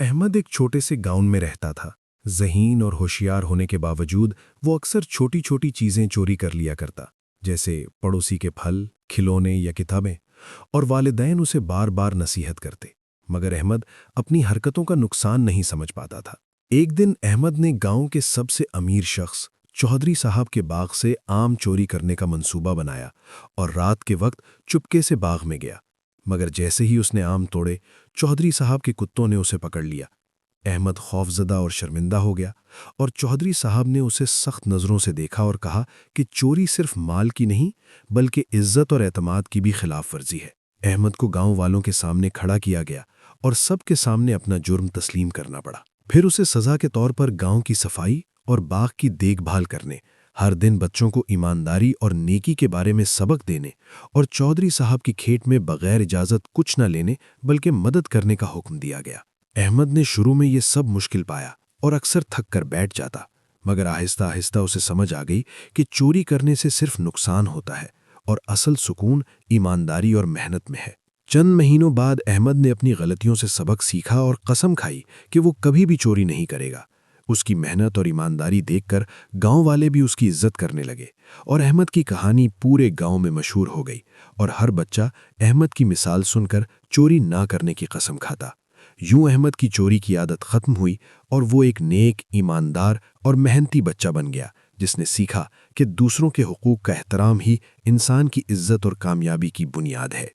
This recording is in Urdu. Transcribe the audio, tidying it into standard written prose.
احمد ایک چھوٹے سے گاؤں میں رہتا تھا۔ ذہین اور ہوشیار ہونے کے باوجود وہ اکثر چھوٹی چھوٹی چیزیں چوری کر لیا کرتا، جیسے پڑوسی کے پھل، کھلونے یا کتابیں، اور والدین اسے بار بار نصیحت کرتے، مگر احمد اپنی حرکتوں کا نقصان نہیں سمجھ پاتا تھا۔ ایک دن احمد نے گاؤں کے سب سے امیر شخص چودھری صاحب کے باغ سے آم چوری کرنے کا منصوبہ بنایا اور رات کے وقت چپکے سے باغ میں گیا، مگر جیسے ہی اس نے آم توڑے، چودھری صاحب کے کتوں نے اسے پکڑ لیا۔ احمد خوفزدہ اور شرمندہ ہو گیا، اور چودھری صاحب نے اسے سخت نظروں سے دیکھا اور کہا کہ چوری صرف مال کی نہیں بلکہ عزت اور اعتماد کی بھی خلاف ورزی ہے۔ احمد کو گاؤں والوں کے سامنے کھڑا کیا گیا اور سب کے سامنے اپنا جرم تسلیم کرنا پڑا۔ پھر اسے سزا کے طور پر گاؤں کی صفائی اور باغ کی دیکھ بھال کرنے، ہر دن بچوں کو ایمانداری اور نیکی کے بارے میں سبق دینے، اور چودھری صاحب کی کھیت میں بغیر اجازت کچھ نہ لینے بلکہ مدد کرنے کا حکم دیا گیا۔ احمد نے شروع میں یہ سب مشکل پایا اور اکثر تھک کر بیٹھ جاتا، مگر آہستہ آہستہ اسے سمجھ آ گئی کہ چوری کرنے سے صرف نقصان ہوتا ہے اور اصل سکون ایمانداری اور محنت میں ہے۔ چند مہینوں بعد احمد نے اپنی غلطیوں سے سبق سیکھا اور قسم کھائی کہ وہ کبھی بھی چوری نہیں کرے گا۔ اس کی محنت اور ایمانداری دیکھ کر گاؤں والے بھی اس کی عزت کرنے لگے، اور احمد کی کہانی پورے گاؤں میں مشہور ہو گئی، اور ہر بچہ احمد کی مثال سن کر چوری نہ کرنے کی قسم کھاتا۔ یوں احمد کی چوری کی عادت ختم ہوئی اور وہ ایک نیک، ایماندار اور محنتی بچہ بن گیا، جس نے سیکھا کہ دوسروں کے حقوق کا احترام ہی انسان کی عزت اور کامیابی کی بنیاد ہے۔